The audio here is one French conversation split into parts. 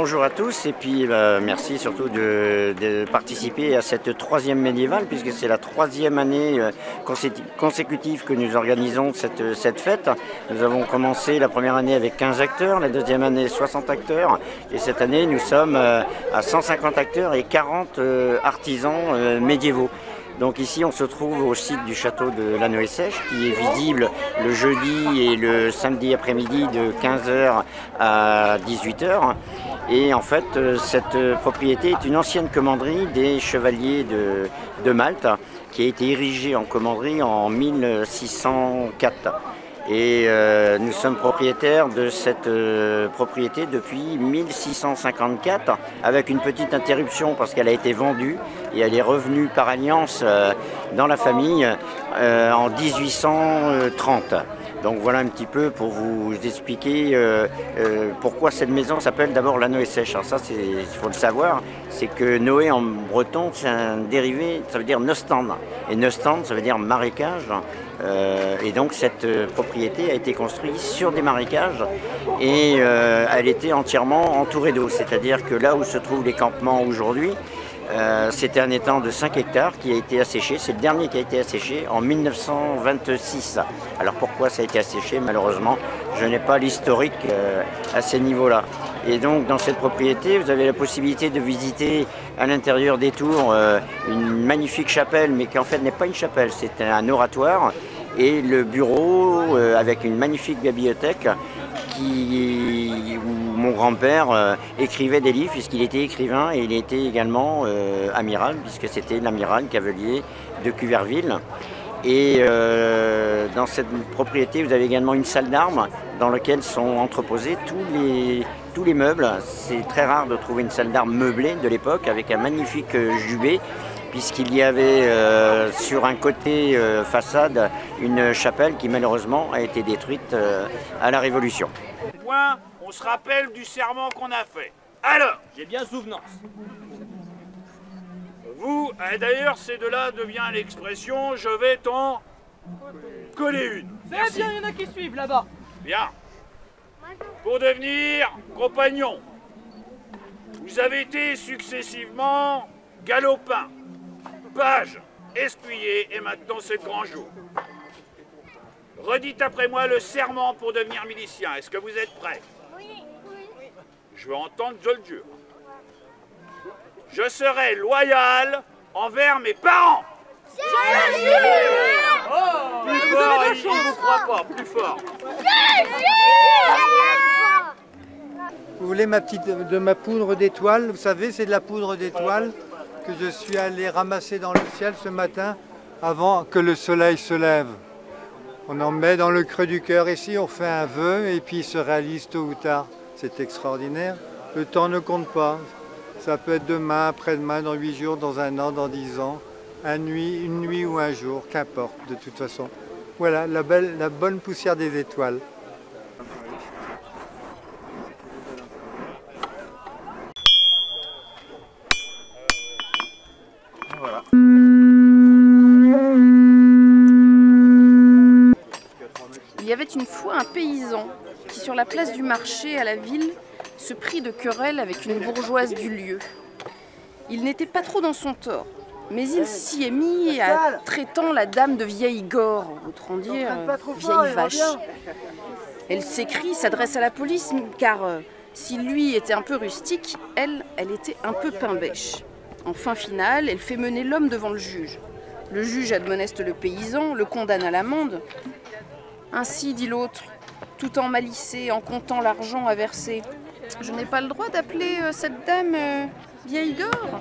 bonjour à tous et puis merci surtout de participer à cette troisième médiévale puisque c'est la troisième année consécutive que nous organisons cette fête. Nous avons commencé la première année avec 15 acteurs, la deuxième année 60 acteurs et cette année nous sommes à 150 acteurs et 40 artisans médiévaux. Donc ici on se trouve au site du château de La Noë-Sèche qui est visible le jeudi et le samedi après-midi de 15h à 18h. Et en fait cette propriété est une ancienne commanderie des chevaliers de Malte qui a été érigée en commanderie en 1604. Et nous sommes propriétaires de cette propriété depuis 1654 avec une petite interruption parce qu'elle a été vendue et elle est revenue par alliance dans la famille en 1830. Donc voilà un petit peu pour vous expliquer pourquoi cette maison s'appelle d'abord La Noë-Sèche. Alors ça, il faut le savoir, c'est que Noé en breton, c'est un dérivé, ça veut dire Nostand. Et Nostand, ça veut dire marécage. Et donc cette propriété a été construite sur des marécages et elle était entièrement entourée d'eau. C'est-à-dire que là où se trouvent les campements aujourd'hui, c'était un étang de 5 hectares qui a été asséché, c'est le dernier qui a été asséché en 1926. Alors pourquoi ça a été asséché? Malheureusement, je n'ai pas l'historique à ces niveaux-là. Et donc dans cette propriété, vous avez la possibilité de visiter à l'intérieur des tours une magnifique chapelle, mais qui en fait n'est pas une chapelle, c'est un oratoire. Et le bureau avec une magnifique bibliothèque où mon grand-père écrivait des livres puisqu'il était écrivain et il était également amiral puisque c'était l'amiral cavalier de Cuverville. Et dans cette propriété, vous avez également une salle d'armes dans laquelle sont entreposés tous les meubles. C'est très rare de trouver une salle d'armes meublée de l'époque avec un magnifique jubé puisqu'il y avait sur un côté façade une chapelle qui malheureusement a été détruite à la Révolution. On se rappelle du serment qu'on a fait. Alors, j'ai bien souvenance. Vous, d'ailleurs, c'est de là devient l'expression « je vais t'en coller une ». C'est bien, il y en a qui suivent là-bas. Bien. Pour devenir compagnon, vous avez été successivement galopin, page, escuyer et maintenant c'est le grand jour. Redites après moi le serment pour devenir milicien. Est-ce que vous êtes prêts? Oui. Je veux entendre, je le jure. Je serai loyal envers mes parents. Je le jure. Oh, plus fort, il ne vous croit pas, plus fort. Vous voulez de ma poudre d'étoiles? Vous savez, c'est de la poudre d'étoiles que je suis allé ramasser dans le ciel ce matin avant que le soleil se lève. On en met dans le creux du cœur ici, on fait un vœu et puis il se réalise tôt ou tard. C'est extraordinaire. Le temps ne compte pas. Ça peut être demain, après-demain, dans 8 jours, dans 1 an, dans 10 ans. Une nuit ou un jour, qu'importe de toute façon. Voilà, la bonne poussière des étoiles. Voilà. Il y avait une fois un paysan qui, sur la place du marché à la ville, se prit de querelle avec une bourgeoise du lieu. Il n'était pas trop dans son tort, mais il s'y est mis à traitant la dame de vieille gore, autrement dire vieille vache. Elle s'écrie, s'adresse à la police, car si lui était un peu rustique, elle était un peu pain-bêche. En fin finale, elle fait mener l'homme devant le juge. Le juge admoneste le paysan, le condamne à l'amende. Ainsi, dit l'autre, tout en malissé, en comptant l'argent à verser. Je n'ai pas le droit d'appeler cette dame vieille gore?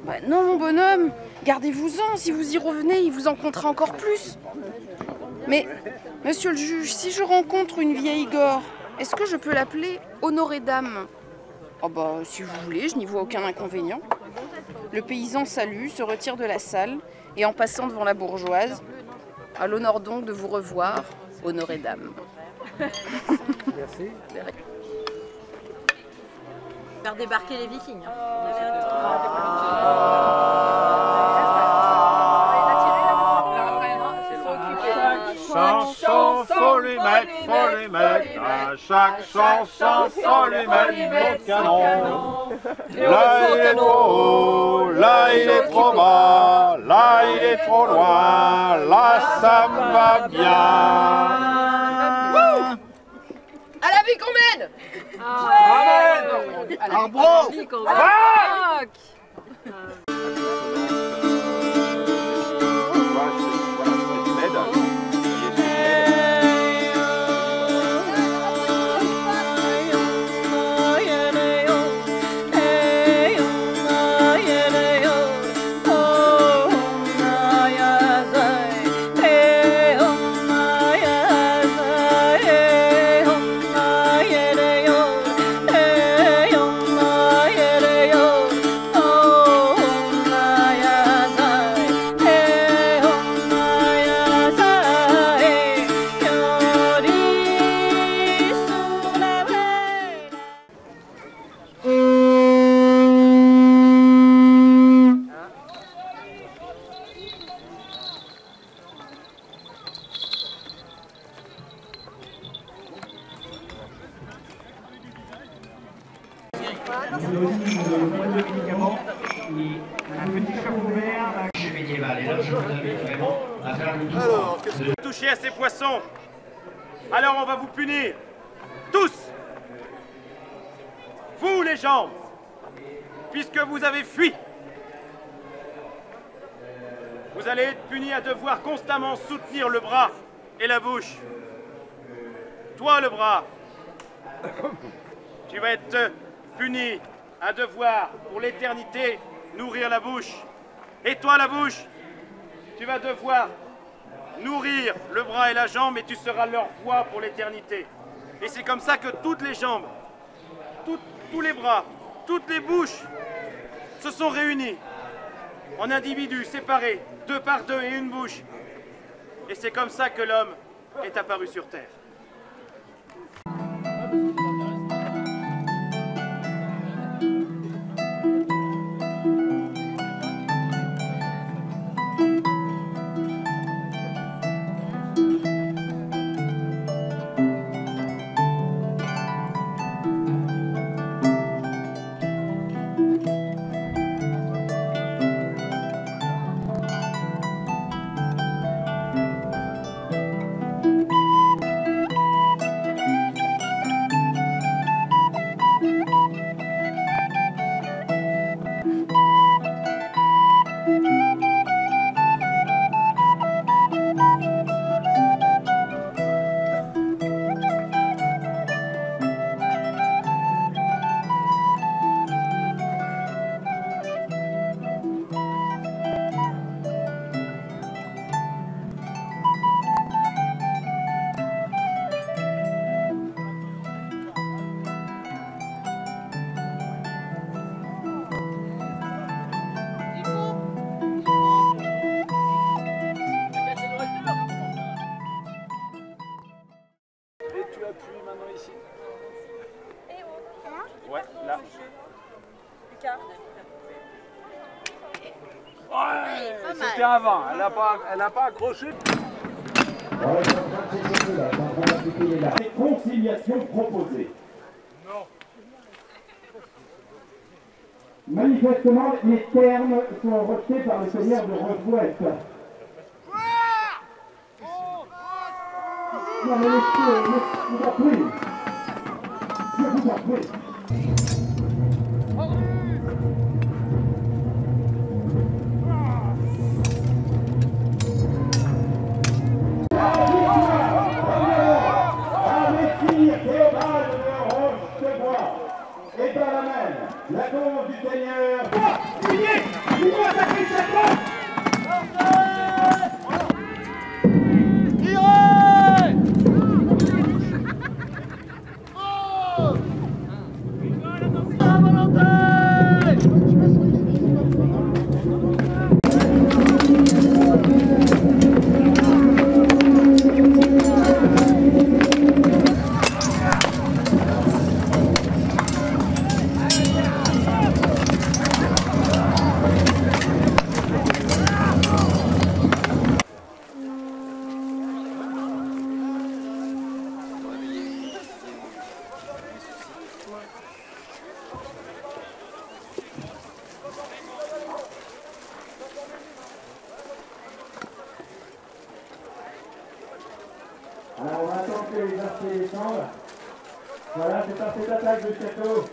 Bah non, mon bonhomme, gardez-vous-en, si vous y revenez, il vous en comptera encore plus. Mais, monsieur le juge, si je rencontre une vieille gore, est-ce que je peux l'appeler honorée dame? Oh bah, si vous voulez, je n'y vois aucun inconvénient. Le paysan salue, se retire de la salle, et en passant devant la bourgeoise, à l'honneur donc de vous revoir, honorée dame. Merci. Faire débarquer les Vikings. Chanson, faut lui mettre À chaque chanson, on lui met le canon. Là il est trop haut, là il est trop bas, là il est trop loin, là ça me va bien. À la vie qu'on mène. Amen. Arbro. Alors, touchez à ces poissons. Alors on va vous punir. Tous. Vous les jambes. Puisque vous avez fui. Vous allez être punis à devoir constamment soutenir le bras et la bouche. Toi le bras. Tu vas être puni à devoir, pour l'éternité, nourrir la bouche. Et toi, la bouche, tu vas devoir nourrir le bras et la jambe et tu seras leur poids pour l'éternité. Et c'est comme ça que toutes les jambes, tous les bras, toutes les bouches se sont réunies en individus séparés, 2 par 2 et une bouche. Et c'est comme ça que l'homme est apparu sur Terre. Ouais, là. Ouais, c'était avant, elle n'a pas accroché. Les conciliations proposées. Non. Manifestement, les termes sont rejetés par le seigneur de Roosevelt. Non mais monsieur, je vous en prie. Je vous en prie. La cause du Seigneur. Dis-moi ça fait chaque descendre. Voilà, c'est parti d'attaque de château.